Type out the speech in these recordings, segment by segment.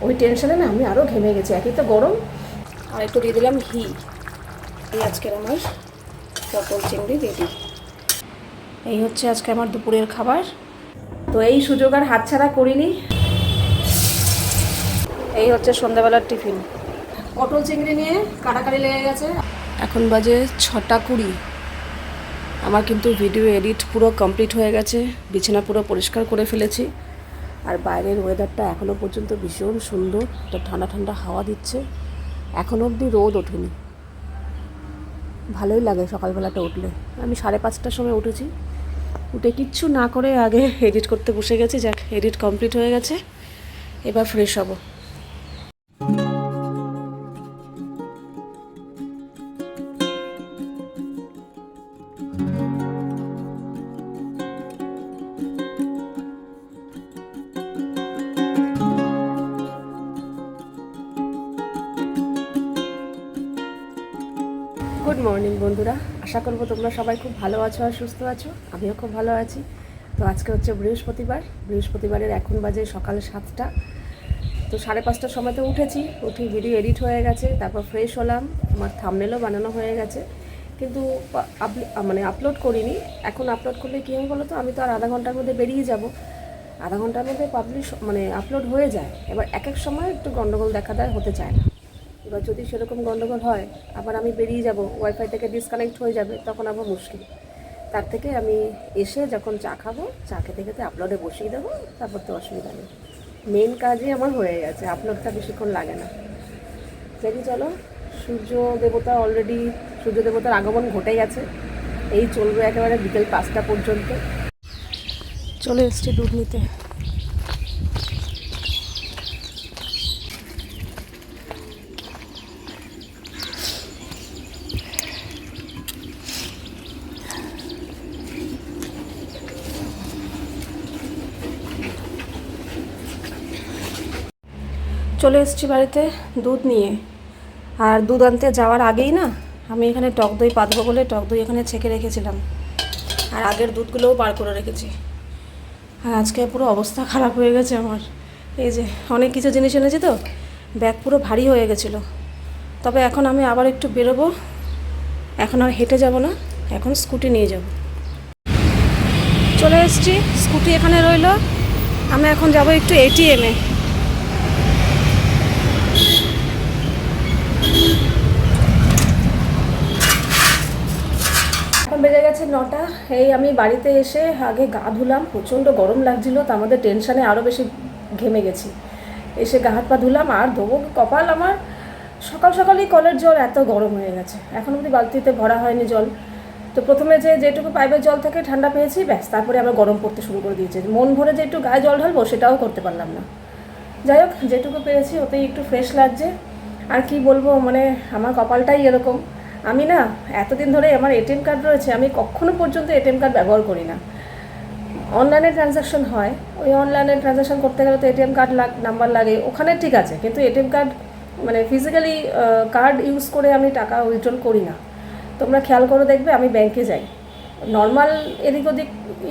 ওই টেনশনে না আমি আরও ঘেমে গেছি, একই তো গরম। আর একটু দিয়ে দিলাম ঘি। এই আজকের আমার পটল চিংড়ি রেডি। এই হচ্ছে আজকে আমার দুপুরের খাবার। তো এই সুযোগ আর হাতছাড়া করিনি। এই হচ্ছে সন্ধ্যাবেলার টিফিন। পটল চিংড়ি নিয়ে কাটাকাটি লেগে গেছে। এখন বাজে 6:20। আমার কিন্তু ভিডিও এডিট পুরো কমপ্লিট হয়ে গেছে, বিছানা পুরো পরিষ্কার করে ফেলেছি। আর বাইরের ওয়েদারটা এখনও পর্যন্ত ভীষণ সুন্দর, একটা ঠান্ডা ঠান্ডা হাওয়া দিচ্ছে। এখনও অবধি রোদ ওঠেনি, ভালোই লাগে সকালবেলাটা উঠলে। আমি 5:30টার সময় উঠেছি, উঠে কিচ্ছু না করে আগে এডিট করতে বসে গেছি। যাক, এডিট কমপ্লিট হয়ে গেছে, এবার ফ্রেশ হব। গুড মর্নিং বন্ধুরা, আশা করবো তোমরা সবাই খুব ভালো আছো আর সুস্থ আছো। আমিও খুব ভালো আছি। তো আজকে হচ্ছে বৃহস্পতিবারের এখন বাজে সকাল 7টা। তো 5:30টার সময় তো উঠেছি, উঠে ভিডিও এডিট হয়ে গেছে, তারপর ফ্রেশ হলাম, আমার থাম্বনেলও বানানো হয়ে গেছে, কিন্তু আপলোড করিনি। এখন আপলোড করলে কী হবে বলো তো, আমি তো আর আধা ঘন্টার মধ্যে বেরিয়ে যাব। আধা ঘন্টার মধ্যে আপলোড হয়ে যায়। এবার এক এক সময় একটু গন্ডগোল দেখা দেয়, হতে চায় না। এবার যদি সেরকম গন্ডগোল হয়, আবার আমি বেরিয়ে যাব, ওয়াইফাই থেকে ডিসকানেক্ট হয়ে যাবে, তখন আবার মুশকিল। তার থেকে আমি এসে যখন চা খাবো, চা খেতে খেতে আপলোডে বসিয়ে দেবো, তারপর তো অসুবিধা নেই। মেন কাজই আমার হয়ে গেছে, আপলোডটা বেশিক্ষণ লাগে না। দেখি চলো, সূর্য দেবতার আগমন ঘটে গেছে। এই চলবে একেবারে বিকেল 5টা পর্যন্ত। চলে এসছি দুধ নিতে। চলে এসেছি বাড়িতে দুধ নিয়ে। আর দুধ আনতে যাওয়ার আগেই না, আমি এখানে টক দই পাতবো বলে টক দই এখানে ছেঁকে রেখেছিলাম, আর আগের দুধগুলোও বার করে রেখেছি। আর আজকে পুরো অবস্থা খারাপ হয়ে গেছে আমার। এই যে অনেক কিছু জিনিস এনেছি, তো ব্যাগ পুরো ভারী হয়ে গেছিলো। তবে এখন আমি আবার একটু বেরোবো, এখন আর হেঁটে যাব না, এখন স্কুটি নিয়ে যাব। চলে এসেছি, স্কুটি এখানে রইলো। আমি এখন যাব একটু এটিএমে। এখন বেজে গেছে 9টা। এই আমি বাড়িতে এসে আগে গা ধুলাম, প্রচণ্ড গরম লাগছিলো, তো আমাদের টেনশানে আরও বেশি ঘেমে গেছি। এসে গা হাত পা ধুলাম, আর ধোবো কপাল আমার। সকাল সকালই কলের জল এত গরম হয়ে গেছে, এখন অবধি বালতিতে ভরা হয়নি জল। তো প্রথমে যেটুকু পাইপের জল থেকে ঠান্ডা পেয়েছি, ব্যাস, তারপরে আবার গরম পড়তে শুরু করে দিয়েছে। মন ভরে যে একটু গায়ে জল ঢালবো, সেটাও করতে পারলাম না। যাই হোক, যেটুকু পেয়েছি ওতেই একটু ফ্রেশ লাগছে। আর কি বলবো, মানে আমার কপালটাই এরকম। আমি না এতদিন ধরে আমার এটিএম কার্ড রয়েছে, আমি কখনো পর্যন্ত এটিএম কার্ড ব্যবহার করি না। অনলাইনে ট্রানজ্যাকশন হয়, ওই অনলাইনে ট্রানজ্যাকশন করতে গেলে তো এটিএম কার্ড নাম্বার লাগে, ওখানে ঠিক আছে, কিন্তু এটিএম কার্ড মানে ফিজিক্যালি কার্ড ইউজ করে আমি টাকা উইথড্রল করি না। তোমরা খেয়াল করে দেখবে, আমি ব্যাংকে যাই, নর্মাল এদিক ওদিক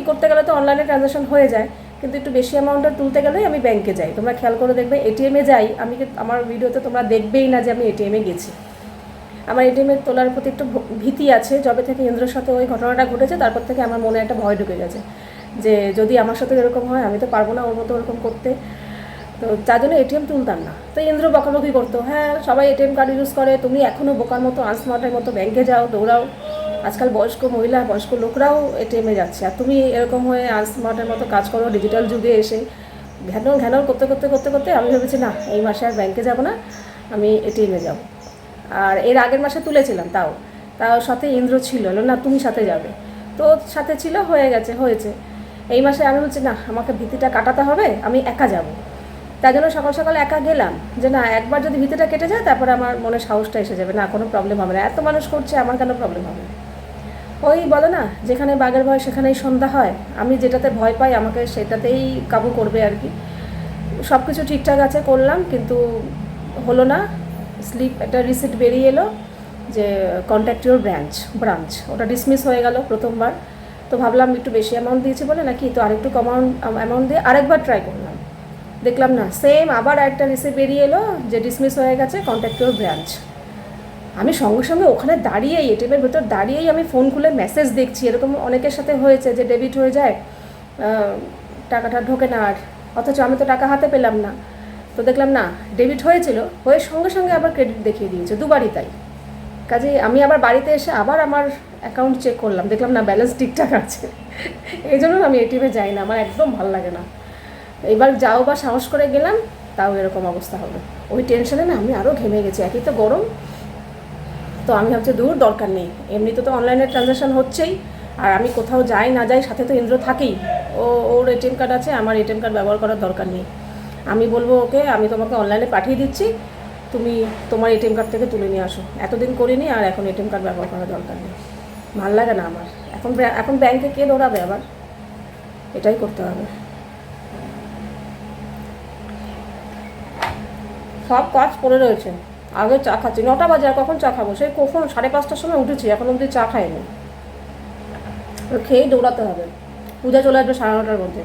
করতে গেলে তো অনলাইনে ট্রানজ্যাকশন হয়ে যায়, কিন্তু একটু বেশি অ্যামাউন্টের তুলতে গেলেই আমি ব্যাংকে যাই। তোমরা খেয়াল করে দেখবে, এটিএমে যাই আমি, আমার ভিডিওতে তোমরা দেখবেই না যে আমি এটিএমে গেছি। আমার এটিএমের তোলার প্রতি একটু ভীতি আছে। যবে থেকে ইন্দ্রের সাথে ওই ঘটনাটা ঘটেছে, তারপর থেকে আমার মনে একটা ভয় ঢুকে গেছে যে যদি আমার সাথে এরকম হয়, আমি তো পারবো না ওর মতো ওরকম করতে। তো যার জন্য এটিএম তুলতাম না। তো ইন্দ্র বকাবকি করতো, হ্যাঁ সবাই এটিএম কার্ড ইউজ করে, তুমি এখনও বোকার মতো আনস্মার্টের মতো ব্যাংকে যাও, দৌড়াও। আজকাল বয়স্ক মহিলা, বয়স্ক লোকরাও এটিএমে যাচ্ছে, আর তুমি এরকম হয়ে আনস্মার্টের মতো কাজ করো ডিজিটাল যুগে এসে। ঘ্যানর করতে করতে করতে করতে আমি ভেবেছি না, এই মাসে আর ব্যাংকে যাব না, আমি এটিএমে যাব। আর এর আগের মাসে তুলেছিলাম, তাও সাথে ইন্দ্র ছিল, না তুমি সাথে যাবে, তো সাথে ছিল, হয়েছে। এই মাসে আমি বলছি না, আমাকে ভীতিটা কাটাতে হবে, আমি একা যাব। তাই জন্য সকাল সকাল একা গেলাম, যে না একবার যদি ভীতিটা কেটে যায়, তারপরে আমার মনে সাহসটা এসে যাবে, না কোনো প্রবলেম হবে না, এত মানুষ করছে, আমার কেন প্রবলেম হবে। ওই বলো না, যেখানে বাঘের ভয় সেখানেই সন্ধ্যা হয়। আমি যেটাতে ভয় পাই, আমাকে সেটাতেই কাবু করবে আর কি। সব কিছু ঠিকঠাক আছে, করলাম, কিন্তু হলো না। একটা রিসিপ্ট বেরিয়ে এলো যে কন্ট্যাক্ট ইউর ব্রাঞ্চ, ওটা ডিসমিস হয়ে গেল প্রথমবার। তো ভাবলাম একটু বেশি অ্যামাউন্ট দিয়েছি বলে নাকি, তো আরেকটু কম অ্যামাউন্ট দিয়ে আরেকবার ট্রাই করলাম। দেখলাম না, সেম আবার একটা রিসিপ্ট বেরিয়ে এলো যে ডিসমিস হয়ে গেছে, কন্ট্যাক্ট ইউর ব্রাঞ্চ। আমি সঙ্গে সঙ্গে ওখানে দাঁড়িয়েই, এটিএমের ভেতর দাঁড়িয়েই আমি ফোন খুলে মেসেজ দেখছি। এরকম অনেকের সাথে হয়েছে যে ডেবিট হয়ে যায়, টাকাটা ঢোকে না আর, অথচ আমি তো টাকা হাতে পেলাম না। তো দেখলাম না, ডেবিট হয়েছিল, হয়ে সঙ্গে সঙ্গে আবার ক্রেডিট দেখিয়ে দিয়েছে, দুবারই তাই। কাজে আমি আবার বাড়িতে এসে আবার আমার অ্যাকাউন্ট চেক করলাম, দেখলাম না ব্যালেন্স ঠিকঠাক আছে। এই জন্য আমি এটিএমে যাই না, আমার একদম ভালো লাগে না। এবার যাও বা সাহস করে গেলাম, তাও এরকম অবস্থা হবে। ওই টেনশনে না আমি আরও ঘেমে গেছি, একই তো গরম। তো আমি ভাবছি দূর, দরকার নেই, এমনিতে তো অনলাইনে ট্রানজ্যাকশান হচ্ছেই, আর আমি কোথাও যাই না যাই সাথে তো ইন্দ্র থাকেই, ওর এটিএম কার্ড আছে, আমার এটিএম কার্ড ব্যবহার করার দরকার নেই। আমি বলবো ওকে, আমি তোমাকে অনলাইনে পাঠিয়ে দিচ্ছি, তুমি তোমার এটিএম কার্ড থেকে তুলে নিয়ে আসো। এতদিন করিনি, আর এখন এটিএম কার্ড ব্যবহার করার দরকার নেই। ভাল লাগে না আমার এখন ব্যাংকে কে দৌড়াবে আবার, এটাই করতে হবে। সব কাজ পড়ে রয়েছে। আগে চা খাচ্ছি, 9টা বাজে, আর কখন চা খাবো? সেই কখন 5:30টার সময় উঠেছি, এখন অবধি চা খাইনি। খেয়েই দৌড়াতে হবে। পূজা চলে আসবে 9:30টার মধ্যে,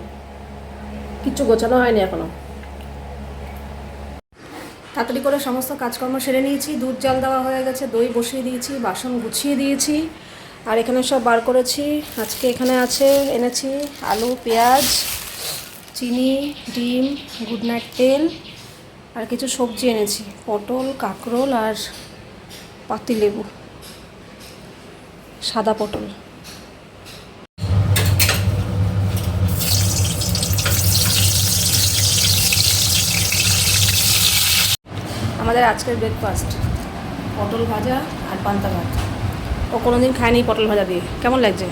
কিচ্ছু গোছানো হয়নি এখনও। তাড়াতাড়ি করে সমস্ত কাজকর্ম সেরে নিয়েছি, দুধ জাল দেওয়া হয়ে গেছে, দই বসিয়ে দিয়েছি, বাসন গুছিয়ে দিয়েছি, আর এখানে সব বার করেছি। আজকে এখানে এনেছি আলু, পেঁয়াজ, চিনি, ডিম, গুড নাইট তেল, আর কিছু সবজি এনেছি, পটল, কাঁকরোল আর পাতিলেবু, সাদা পটল। আমাদের আজকের ব্রেকফাস্ট পটল ভাজা আর পান্তা ভাত। ও কোনোদিন খায়নি পটল ভাজা দিয়ে, কেমন লাগছে?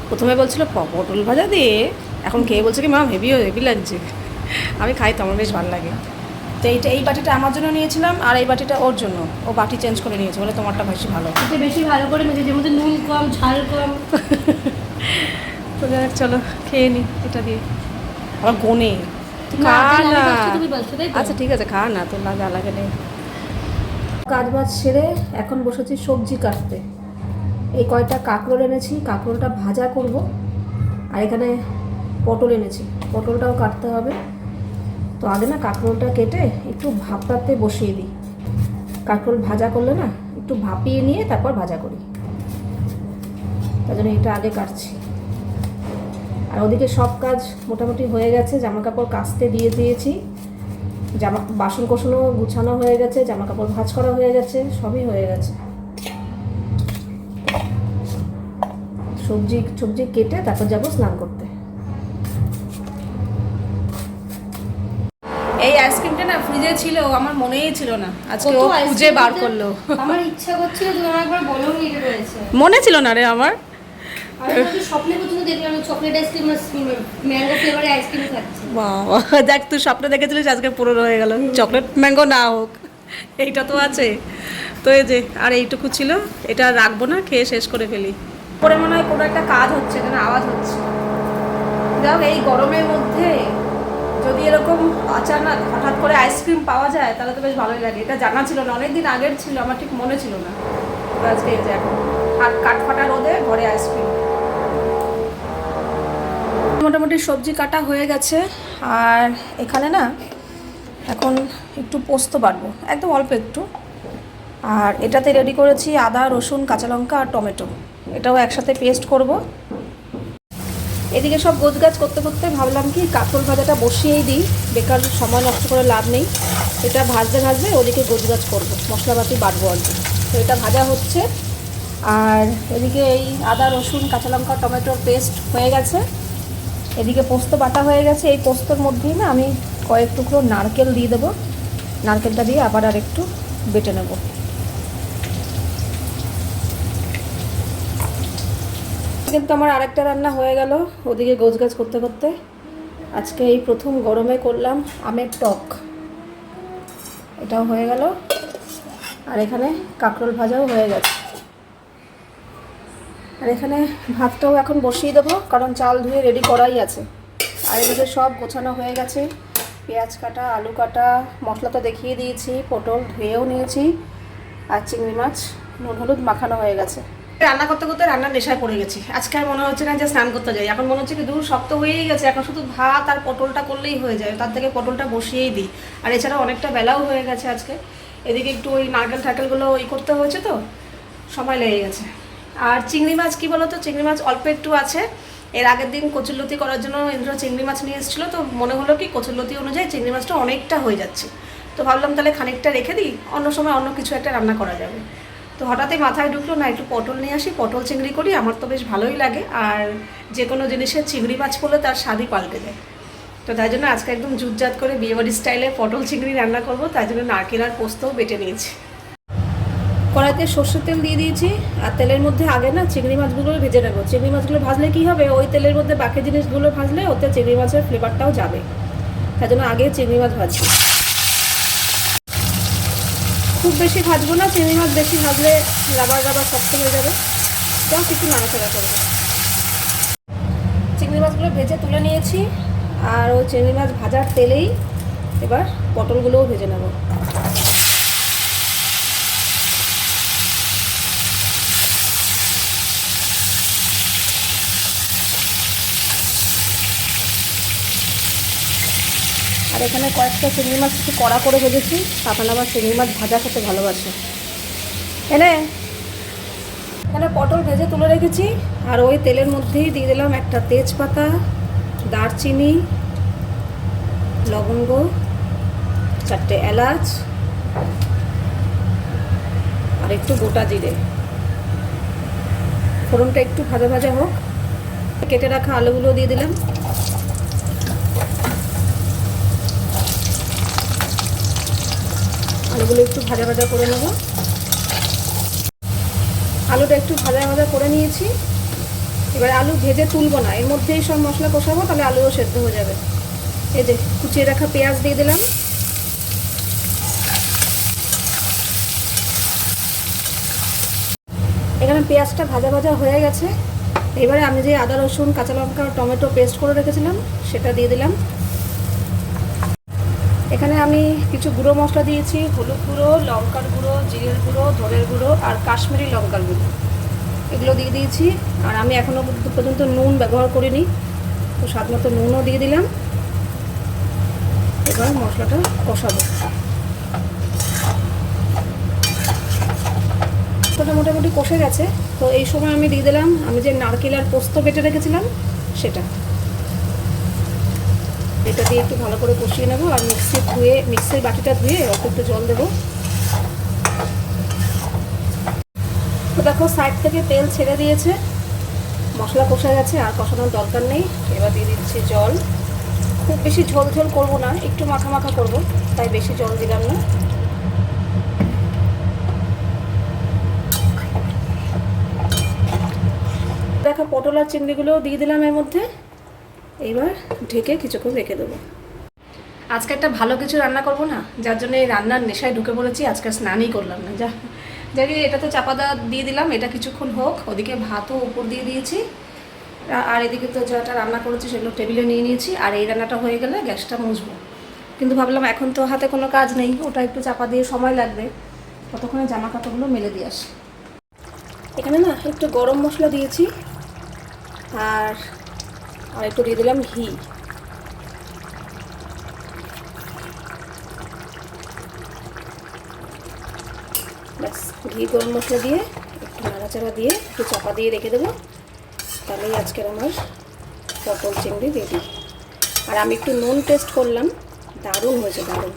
প্রথমে বলছিল পটল ভাজা দিয়ে, এখন খেয়ে বলছে কি মা হেভি লাগছে। আমি খাই তো, আমার বেশ ভালো লাগে। তো এই বাটিটা আমার জন্য নিয়েছিলাম, আর এই বাটিটা ওর জন্য। ও বাটি চেঞ্জ করে নিয়েছে, বলে তোমারটা বেশি ভালো, এটা বেশি ভালো করে মেজে, যের মধ্যে নুন কম, ঝাল কম। তো চলো খেয়ে নি এটা দিয়ে। আবার গোনে খা না, আচ্ছা ঠিক আছে খা না, তোর লাগা লাগে নেই। কাজ বাজ সেরে এখন বসেছি সবজি কাটতে। এই কয়টা কাঁকরোল এনেছি, কাঁকরোলটা ভাজা করব, আর এখানে পটল এনেছি, পটলটাও কাটতে হবে। তো আগে না কাঁকরোলটা কেটে একটু ভাপাতে বসিয়ে দিই। কাঁকরোল ভাজা করলে না একটু ভাপিয়ে নিয়ে তারপর ভাজা করি, তার জন্য এটা আগে কাটছি। আর ওদিকে সব কাজ মোটামুটি হয়ে গেছে, জামা কাপড় কাচতে দিয়ে দিয়েছি, বাসন কোসনও গুছানো হয়ে গেছে, জামা কাপড় ভাঁজ করা হয়ে গেছে, সবই হয়ে গেছে। সবজি কেটে তারপর যাবো স্নান করতে। এই আইসক্রিমটা না ফ্রিজে ছিল, আমার মনেই ছিল না, আজকে ও খুঁজে বার করলো। আমার ইচ্ছা করছিল, তুমি আমার একবার বলোনি এটা রয়েছে। মনে ছিল না রে আমার। আমি তো স্বপ্নে পর্যন্ত দেখলাম চকলেট আইসক্রিম আর ম্যাঙ্গো ফ্লেভারের আইসক্রিম খাচ্ছি। বাবা, দেখ তুই স্বপ্নে দেখেছিলিস, আজকে পুরো হয়ে গেল। চকলেট ম্যাঙ্গো না হোক, এইটা তো আছে। তো এই যে আর এইটুকু ছিল, এটা রাখবো না, খেয়ে শেষ করে ফেলি। পরে মনে হয় কোনো একটা কাজ হচ্ছে, এখানে আওয়াজ হচ্ছে। যাও, এই গরমের মধ্যে যদি এরকম আচানক হঠাৎ করে আইসক্রিম পাওয়া যায় তাহলে তো বেশ ভালোই লাগে। এটা জানা ছিল না, অনেকদিন আগের ছিল, আমার ঠিক মনে ছিল না। আজকে এই যে এখন কাঠফাটা রোদে ঘরে আইসক্রিম। মোটামুটি সবজি কাটা হয়ে গেছে, আর এখানে না এখন একটু পোস্ত বাটবো, একদম অল্প একটু। আর এটাতে রেডি করেছি আদা, রসুন, কাঁচা লঙ্কা আর টমেটো, এটাও একসাথে পেস্ট করব। এদিকে সব গোছগাছ করতে করতে ভাবলাম কি কাঁকরোল ভাজাটা বসিয়েই দিই, বেকার সময় নষ্ট করে লাভ নেই। এটা ভাজতে ভাজতে ওদিকে গোছগাছ করবো, মশলাপাতি বাটবো আর কি। তো এটা ভাজা হচ্ছে, আর এদিকে এই আদা, রসুন, কাঁচা লঙ্কা, টমেটোর পেস্ট হয়ে গেছে। এদিকে পোস্ত বাটা হয়ে গেছে। এই পোস্তর মধ্যেই না আমি কয়েক টুকরো নারকেল দিয়ে দেবো, নারকেলটা দিয়ে আবার আর একটু বেটে নেব। কিন্তু আমার আরেকটা রান্না হয়ে গেল ওদিকে গোছগাছ করতে করতে। আজকে এই প্রথম গরমে করলাম আমের টক, এটাও হয়ে গেল। আর এখানে কাঁকরোল ভাজাও হয়ে গেছে। আর এখানে ভাতটাও এখন বসিয়ে দেবো, কারণ চাল ধুয়ে রেডি করাই আছে। আর এদিকে সব গোছানো হয়ে গেছে, পেঁয়াজ কাটা, আলু কাটা, মশলা তো দেখিয়ে দিয়েছি, পটল ধুয়েও নিয়েছি, আর চিংড়ি মাছ নুন হলুদ মাখানো হয়ে গেছে। রান্না করতে করতে রান্নার নেশায় পড়ে গেছি। আজকে আর মনে হচ্ছে না যে স্নান করতে যাই, এখন মনে হচ্ছে কি দূর শক্ত হয়েই গেছে, এখন শুধু ভাত আর পটলটা করলেই হয়ে যায়, তার থেকে পটলটা বসিয়েই দিই। আর এছাড়া অনেকটা বেলাও হয়ে গেছে আজকে, এদিকে একটু ওই নারকেল ঠাকেলগুলো করতে হয়েছে, তো সময় লেগে গেছে। আর চিংড়ি মাছ কী বলো তো, চিংড়ি মাছ অল্প একটু আছে। এর আগের দিন কচুরলতি করার জন্য ইন্দ্র চিংড়ি মাছ নিয়ে এসেছিলো, তো মনে হলো কি কচুরলতি অনুযায়ী চিংড়ি মাছটা অনেকটা হয়ে যাচ্ছে, তো ভাবলাম তাহলে খানিকটা রেখে দিই, অন্য সময় অন্য কিছু একটা রান্না করা যাবে। তো হঠাৎই মাথায় ঢুকলো না একটু পটল নিয়ে আসি, পটল চিংড়ি করি, আমার তো বেশ ভালোই লাগে। আর যে কোনো জিনিসের চিংড়ি মাছ করলে তার স্বাদই পাল্টে যায়। তো তাই জন্য আজকে একদম জুটজাত করে বিয়েবাড়ি স্টাইলে পটল চিংড়ি রান্না করব, তাই জন্য নারকেল আর পোস্তও বেটে নিয়েছি। কড়াইতে সর্ষের তেল দিয়ে দিয়েছি, আর তেলের মধ্যে আগে না চিংড়ি মাছগুলো ভেজে নেবো। চিংড়ি মাছগুলো ভাজলে কী হবে, ওই তেলের মধ্যে বাকি জিনিসগুলো ভাজলে ওতে চিংড়ি মাছের ফ্লেভারটাও যাবে, তাই জন্য আগে চিংড়ি মাছ ভাজছি। খুব বেশি ভাজবো না, চিংড়ি মাছ বেশি ভাজলে রাবার রাবার শক্ত হয়ে যাবে, জাস্ট একটু নাড়াচাড়া করবো। চিংড়ি মাছগুলো ভেজে তুলে নিয়েছি, আর ওই চিংড়ি মাছ ভাজার তেলেই এবার পটলগুলোও ভেজে নেব। আর এখানে কয়েকটা চিংড়ি মাছ একটু কড়া করে ভেজেছি, কারণ আবার চিংড়ি মাছ ভাজা খেতে ভালোবাসে। এখানে পটল ভেজে তুলে রেখেছি, আর ওই তেলের মধ্যেই দিয়ে দিলাম একটা তেজপাতা, দারচিনি, লবঙ্গ, 4টে এলাচ, আর একটু গোটা জিরে। ফোড়নটা একটু ভাজা ভাজা হোক, কেটে রাখা আলুগুলো দিয়ে দিলাম। আলুগুলো একটু ভাজা ভাজা করে নেব। আলুটা একটু ভাজা ভাজা করে নিয়েছি, এবার আলু ভেজে তুলবো না, এর মধ্যেই সব মশলা কষাবো, তাহলে আলুও সেদ্ধ হয়ে যাবে। এই যে কুচিয়ে রাখা পেঁয়াজ দিয়ে দিলাম। এখানে পেঁয়াজটা ভাজা ভাজা হয়ে গেছে, এবারে আমি যে আদা রসুন কাঁচা লঙ্কা টমেটো পেস্ট করে রেখেছিলাম সেটা দিয়ে দিলাম। এখানে আমি কিছু গুঁড়ো মশলা দিয়েছি, হলুদ গুঁড়ো, লঙ্কার গুঁড়ো, জিরের গুঁড়ো, ধনের গুঁড়ো আর কাশ্মীরি লঙ্কার গুঁড়ো, এগুলো দিয়ে দিয়েছি। আর আমি এখনও পর্যন্ত নুন ব্যবহার করিনি, তো স্বাদ মতো নুনও দিয়ে দিলাম। এবার মশলাটা কষাবো। মশলাটা মোটামুটি কষে গেছে, তো এই সময় আমি দিয়ে দিলাম আমি যে নারকেল আর পোস্ত বেটে রেখেছিলাম সেটা। এটা দিয়ে একটু ভালো করে কষিয়ে নেবো, আর মিক্সির বাটিটা ধুয়ে অল্প একটু জল দেবো। তো দেখো সাইড থেকে তেল ছেড়ে দিয়েছে, মশলা কষা গেছে, আর কষানোর দরকার নেই। এবার দিয়ে দিচ্ছি জল। খুব বেশি ঝোল ঝোল করবো না, একটু মাখা মাখা করবো, তাই বেশি জল দিলাম না। দেখো পটল আর চিংড়িগুলোও দিয়ে দিলাম এর মধ্যে। এইবার ঢেকে কিছুক্ষণ রেখে দেবো। আজকে একটা ভালো কিছু রান্না করব না, যার জন্য এই রান্নার নেশায় ঢুকে পড়েছি। আজকে স্নানই করলাম না, যাই এটাতে চাপাদা দিয়ে দিলাম, এটা কিছুক্ষণ হোক। ওদিকে ভাতও উপর দিয়ে দিয়েছি, আর এদিকে তো যেটা রান্না করেছি সেগুলো টেবিলে নিয়ে নিয়েছি। আর এই রান্নাটা হয়ে গেলে গ্যাসটা মুছবো, কিন্তু ভাবলাম এখন তো হাতে কোনো কাজ নেই, ওটা একটু চাপা দিয়ে সময় লাগবে, ততক্ষণে জামা কাপড়গুলো মেলে দিয়ে আসি। এখানে না একটু গরম মশলা দিয়েছি, আর একটু দিয়ে দিলাম ঘি। ব্যাস, ঘি গরম মশলা দিয়ে একটু নাড়াচাড়া দিয়ে একটু চাপা দিয়ে রেখে দেবো, তাহলেই আজকের আমার পটল চিংড়ি রেডি। আর আমি একটু নুন টেস্ট করলাম, দারুণ হয়েছে, দারুণ,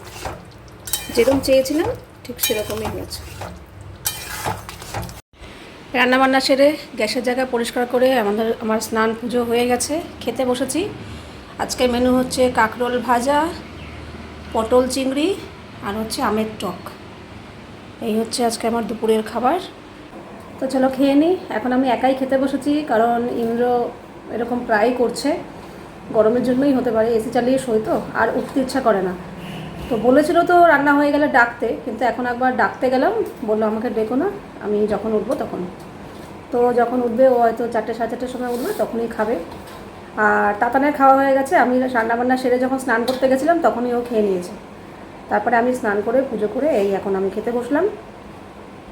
যেরকম চেয়েছিলাম ঠিক সেরকমই হয়েছে। রান্নাবান্না সেরে গ্যাসের জায়গা পরিষ্কার করে আমার স্নান পুজো হয়ে গেছে, খেতে বসেছি। আজকের মেনু হচ্ছে কাঁকরোল ভাজা, পটল চিংড়ি, আর হচ্ছে আমের টক। এই হচ্ছে আজকে আমার দুপুরের খাবার। তো চলো খেয়ে নিই। এখন আমি একাই খেতে বসেছি, কারণ ইন্দ্র এরকম প্রায়ই করছে, গরমের জন্যই হতে পারে, এসি চালিয়ে শোয় তো, আর উঠতে ইচ্ছা করে না। তো বলেছিল তো রান্না হয়ে গেলে ডাকতে, কিন্তু এখন একবার ডাকতে গেলাম, বললো আমাকে ডেকো না, আমি যখন উঠবো তখন। তো যখন উঠবে ও হয়তো 4টে সাড়ে 4টের সময় উঠবে, তখনই খাবে। আর তাতানের খাওয়া হয়ে গেছে, আমি রান্নাবান্না সেরে যখন স্নান করতে গেছিলাম তখনই ও খেয়ে নিয়েছে। তারপরে আমি স্নান করে পুজো করে এই এখন আমি খেতে বসলাম।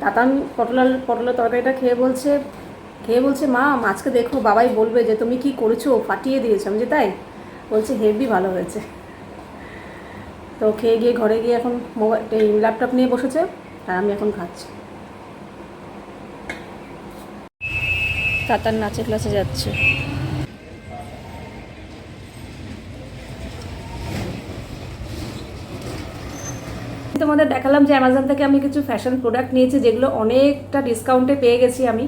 তাতান পটলের তরকারিটা খেয়ে বলছে মা আজকে দেখো বাবাই বলবে যে তুমি কি করেছো, ফাটিয়ে দিয়েছো। আমি যে তাই? বলছে হেভি ভালো হয়েছে। তো খেয়ে গিয়ে ঘরে গিয়ে এখন এই ল্যাপটপ নিয়ে বসেছে আর আমি এখন খাচ্ছি। তাতার নাচের ক্লাসে যাচ্ছে। তোমাদের দেখালাম যে অ্যামাজন থেকে আমি কিছু ফ্যাশন প্রোডাক্ট নিয়েছি, যেগুলো অনেকটা ডিসকাউন্টে পেয়ে গেছি আমি।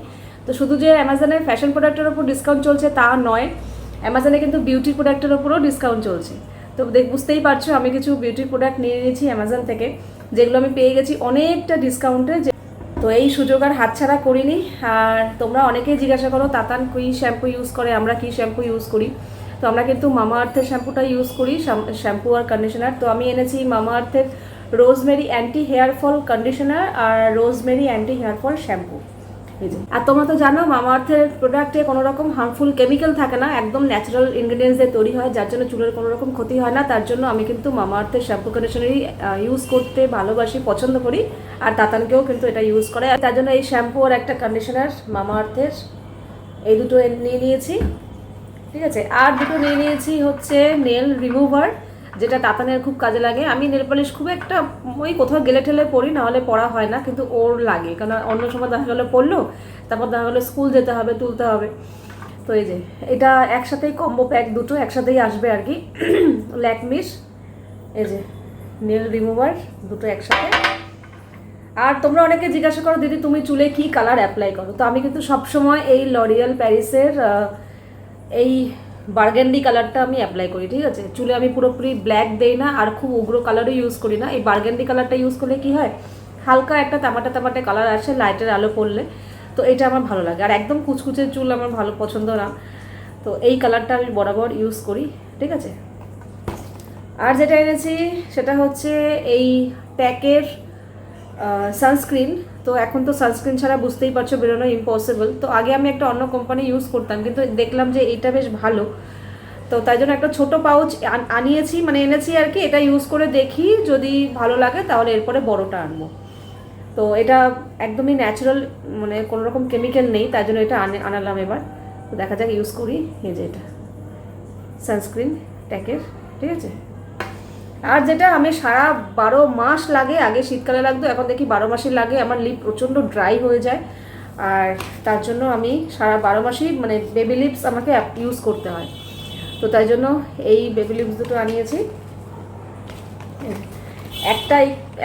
তো শুধু যে অ্যামাজনের ফ্যাশন প্রোডাক্টের ওপর ডিসকাউন্ট চলছে তা নয়, অ্যামাজনে কিন্তু বিউটি প্রোডাক্টের ওপরও ডিসকাউন্ট চলছে। তো বুঝতেই পারছো আমি কিছু বিউটি প্রোডাক্ট নিয়ে নিয়েছি অ্যামাজন থেকে, যেগুলো আমি পেয়ে গেছি অনেকটা ডিসকাউন্টে। তো এই সুযোগ আর হাতছাড়া করিনি। আর তোমরা অনেকেই জিজ্ঞাসা করো তাতান কী শ্যাম্পু ইউজ করে, আমরা কী শ্যাম্পু ইউজ করি। তো আমরা কিন্তু মামা আর্থের শ্যাম্পুটা ইউজ করি, শ্যাম্পু আর কন্ডিশনার। তো আমি এনেছি মামা আর্থের rosemary anti hair fall conditioner আর rosemary anti hair fall shampoo. আর তোমরা তো জানো মামা আর্থের প্রোডাক্টে কোনো রকম হার্মফুল কেমিক্যাল থাকে না, একদম ন্যাচারাল ইনগ্রিডিয়েন্টস দিয়ে তৈরি হয়, যার জন্য চুলের কোনো রকম ক্ষতি হয় না। তার জন্য আমি কিন্তু মামা আর্থের শ্যাম্পু কন্ডিশনারই ইউজ করতে ভালোবাসি, পছন্দ করি। আর তাতানকেও কিন্তু এটা ইউজ করে। তার জন্য এই শ্যাম্পু আর একটা কন্ডিশনার মামা আর্থের এই দুটো নিয়ে নিয়েছি, ঠিক আছে। আর দুটো নিয়ে নিয়েছি হচ্ছে নেল রিমুভার, যেটা তাতানের খুব কাজে লাগে। আমি নেল পলিশ খুব একটা ওই কোথাও গেলে ঠেলে পরি, নাহলে পড়া হয় না, কিন্তু ওর লাগে, কারণ অন্য সময় দেখা গেলো পড়লো, তারপর দেখা গেলো স্কুল যেতে হবে, তুলতে হবে। তো এই যে এটা একসাথেই কম্বো প্যাক, দুটো একসাথেই আসবে আর কি। ল্যাকমির এই যে নেল রিমুভার দুটো একসাথে। আর তোমরা অনেকে জিজ্ঞাসা করো দিদি তুমি চুলে কি কালার অ্যাপ্লাই করো। তো আমি কিন্তু সবসময় এই লরিয়াল প্যারিসের এই বার্গেন্ডি কালারটা আমি অ্যাপ্লাই করি, ঠিক আছে। চুলে আমি পুরোপুরি ব্ল্যাক দেই না, আর খুব উগ্র কালারও ইউজ করি না। এই বার্গেন্ডি কালারটা ইউজ করলে কি হয়, হালকা একটা তামাটে কালার আসে লাইটের আলো পড়লে, তো এটা আমার ভালো লাগে। আর একদম কুচকুচে চুল আমার ভালো পছন্দ না, তো এই কালারটা আমি বরাবর ইউজ করি, ঠিক আছে। আর যেটা এনেছি সেটা হচ্ছে এই ট্যাকের সানস্ক্রিন। তো এখন তো সানস্ক্রিন ছাড়া বুঝতেই পারছো বেরোনো ইম্পসিবল। তো আগে আমি একটা অন্য কোম্পানি ইউজ করতাম, কিন্তু দেখলাম যে এটা বেশ ভালো, তো তাই জন্য একটা ছোটো পাউচ আনিয়েছি, মানে এনেছি আর কি। এটা ইউজ করে দেখি, যদি ভালো লাগে তাহলে এরপরে বড়টা আনবো। তো এটা একদমই ন্যাচারাল, মানে কোনো রকম কেমিক্যাল নেই, তাই জন্য এটা আনালাম এবার। তো দেখা যাক ইউজ করি। এই যে এটা সানস্ক্রিন ট্যাকের, ঠিক আছে। আর যেটা আমি সারা 12 মাস লাগে, আগে শীতকালে লাগতো, এখন দেখি 12 মাসই লাগে। আমার লিপ প্রচণ্ড ড্রাই হয়ে যায়, আর তার জন্য আমি সারা 12 মাসই মানে বেবি লিপস আমাকে ইউজ করতে হয়। তো তাই জন্য এই বেবি লিপস দুটো আনিয়েছি।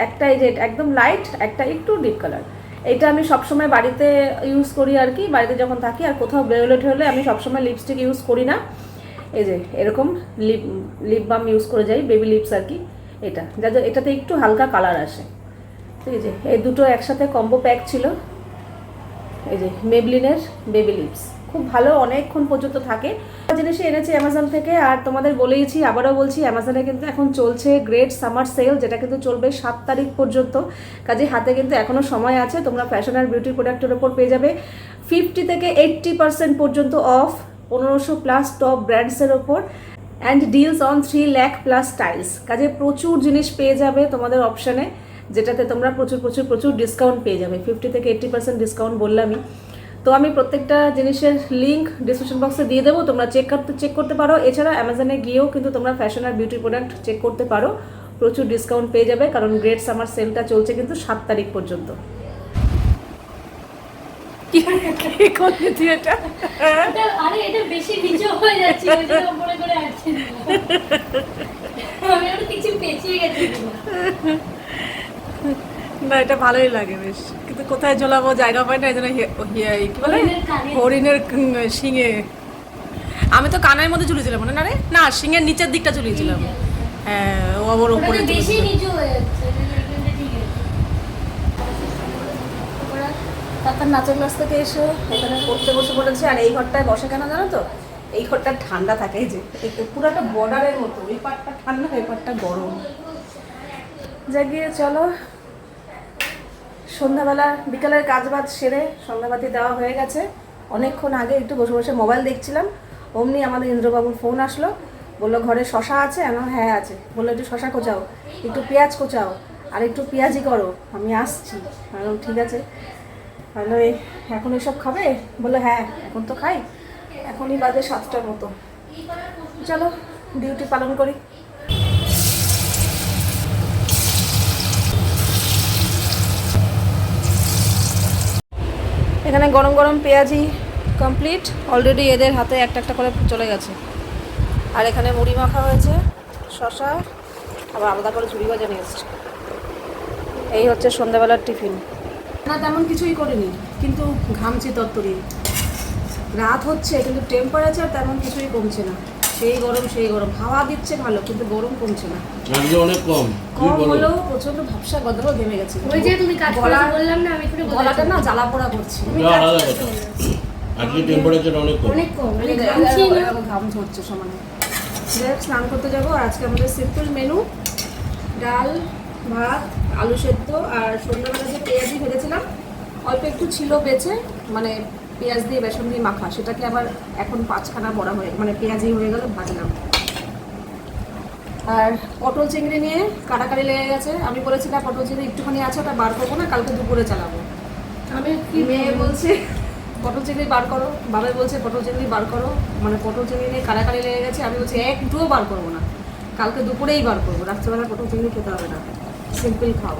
একটাই যে একদম লাইট, একটা একটু ডিপ কালার। এটা আমি সবসময় বাড়িতে ইউজ করি আর কি, বাড়িতে যখন থাকি। আর কোথাও বেরোলে হলে আমি সবসময় লিপস্টিক ইউজ করি না। এই যে এরকম লিপ বাম ইউজ করে যাই, বেবি লিপস আর কি। এটা এটাতে একটু হালকা কালার আসে। ঠিক আছে, এই দুটো একসাথে কম্বো প্যাক ছিল। এই যে মেবলিনের বেবি লিপস, খুব ভালো, অনেকক্ষণ পর্যন্ত থাকে। জিনিসই এনেছি অ্যামাজন থেকে। আর তোমাদের বলেইছি, আবারও বলছি, অ্যামাজনে কিন্তু এখন চলছে গ্রেট সামার সেল, যেটা কিন্তু চলবে 7 তারিখ পর্যন্ত। কাজে হাতে কিন্তু এখনও সময় আছে। তোমরা ফ্যাশন আর বিউটি প্রোডাক্টের ওপর পেয়ে যাবে 50 থেকে 80% পর্যন্ত অফ 1500+ টপ ব্র্যান্ডসের ওপর, and deals on 3 lakh plus styles. কাজে প্রচুর জিনিস পেয়ে যাবে তোমাদের অপশানে, যেটাতে তোমরা প্রচুর ডিসকাউন্ট পেয়ে যাবে। 50 থেকে 80% ডিসকাউন্ট বললামই। তো আমি প্রত্যেকটা জিনিসের লিঙ্ক ডিসক্রিপশন বক্সে দিয়ে দেবো, তোমরা চেক করতে পারো। এছাড়া অ্যামাজনে গিয়েও কিন্তু তোমরা ফ্যাশন আর বিউটি প্রোডাক্ট চেক করতে পারো, প্রচুর ডিসকাউন্ট পেয়ে যাবে, কারণ গ্রেট সামার সেলটা চলছে কিন্তু 7 তারিখ পর্যন্ত। কি করলি তুই এটা? আরে এটা বেশি নিচে হয়ে যাচ্ছে, ওই জন্য উপরে করে আসছে। আমি আর কিছু পেঁচিয়ে গেছি। না, এটা ভালোই লাগে বেশ, কিন্তু কোথায় ঝোলাবো জায়গা পাই না, এই জন্য কি বলে হরিণের শিঙে। আমি তো কানের মধ্যে ঝুলিয়েছিলাম না রে, না শিঙের নিচের দিকটা ঝুলিয়েছিলাম। হ্যাঁ, ও আবার উপরে বেশি নিচু হয়ে যাচ্ছে। তারপর নাচের ক্লাস থেকে এসে এখানে পড়তে বসে পড়েছে। আর এই ঘরটায় বসে কেন জানো তো, এই ঘরটা ঠান্ডা থাকে। এই যে পুরো একটা বর্ডারের মতো, এই পাটটা ঠান্ডা, এই পাটটা গরম। জাগিয়ে চলো, সন্ধ্যাবেলা বিকালের কাজবাজ সেরে সন্ধ্যাবাতি দেওয়া হয়ে গেছে। অনেকক্ষণ আগে একটু বসে বসে মোবাইল দেখছিলাম, অমনি আমাদের ইন্দ্রবাবুর ফোন আসলো। বললো ঘরে শশা আছে? হ্যাঁ আছে। বললো একটু শশা কোচাও, একটু পেঁয়াজ কোচাও, আর একটু পেঁয়াজি করো, আমি আসছি। বললাম ঠিক আছে। তাহলে এখন এসব খাবে? বললো হ্যাঁ এখন তো খাই, এখনই বাজে 7টার মতো, চলো ডিউটি পালন করি। এখানে গরম গরম পেঁয়াজি কমপ্লিট, অলরেডি এদের হাতে একটা একটা করে চলে গেছে। আর এখানে মুড়ি মাখা হয়েছে, শশা, আবার আলাদা করে ঝুড়ি ভাজা নিয়ে এসছে। এই হচ্ছে সন্ধ্যাবেলার টিফিন। না তেমন কিছুই করিনি, কিন্তু ঘামছি তত্তরি। রাত হচ্ছে কিন্তু টেম্পারেচার তেমন কিছুই কমছে না, সেই গরম সেই গরম। হাওয়া দিচ্ছে ভালো কিন্তু গরম কমছে না। আজকে অনেক কম। কি কম বলো? হলেও প্রচন্ড ভ্যাপসা গদরও ঘেমে গেছে। ওই যে তুমি কাজ গলা- করছো বললাম না, আমি একটু গলাটা না জ্বালা পোড়া করছে। ওটা আলাদা কথা। আজকে টেম্পারেচার অনেক কম। অনেক কম, এই মানে ঘামছি না। ঘাম ঝরছে সমানে। স্নান করতে যাবো। আর আজকে আমাদের সিম্পল মেনু, ডাল, ভাত, আলু সেদ্ধ, আর সন্ধ্যাবেলা যে পেঁয়াজি ভেজেছিলাম অল্প একটু ছিল বেঁচে, মানে পেঁয়াজ দিয়ে বেসন দিয়ে মাখা, সেটাকে আবার এখন 5খানা বড়া হয়ে মানে পেঁয়াজি হয়ে গেল, ভাজলাম। আর পটল চিংড়ি নিয়ে কাটাকাটি লেগে গেছে। আমি বলেছিলাম পটল চিংড়ি একটুখানি আছে, ওটা বার করবো না, কালকে দুপুরে চালাবো। আমি কি মেয়ে বলছে পটল চিংড়ি বার করো, বাবাই বলছে পটল চিংড়ি বার করো, মানে পটল চিংড়ি নিয়ে কাটাকাটি লেগে গেছে। আমি বলছি একটুও বার করবো না, কালকে দুপুরেই বার করবো, রাত্রেবেলা পটল চিংড়ি খেতে হবে না, সিম্পল খাও।